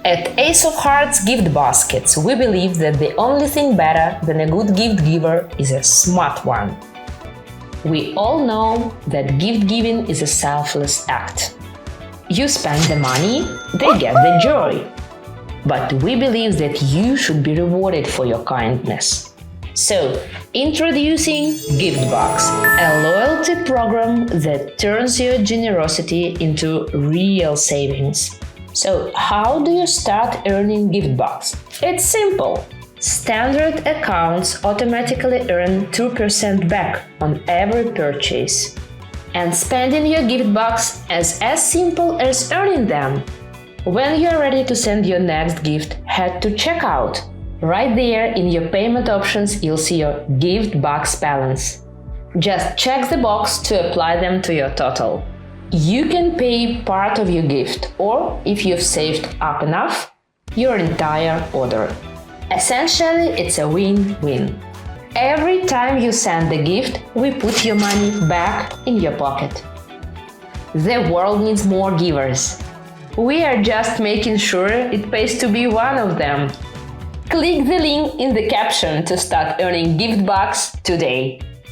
At Ace of Hearts Gift Baskets, we believe that the only thing better than a good gift giver is a smart one. We all know that gift giving is a selfless act. You spend the money, they get the joy. But we believe that you should be rewarded for your kindness. So, introducing Giftbucks, a loyalty program that turns your generosity into real savings. So, how do you start earning Giftbucks? It's simple. Standard accounts automatically earn 2% back on every purchase. And spending your Giftbucks is as simple as earning them. When you're ready to send your next gift, head to checkout. Right there in your payment options, you'll see your Giftbucks balance. Just check the box to apply them to your total. You can pay part of your gift, or if you've saved up enough, your entire order. Essentially, it's a win-win. Every time you send a gift, we put your money back in your pocket. The world needs more givers. We are just making sure it pays to be one of them. Click the link in the caption to start earning Giftbucks today.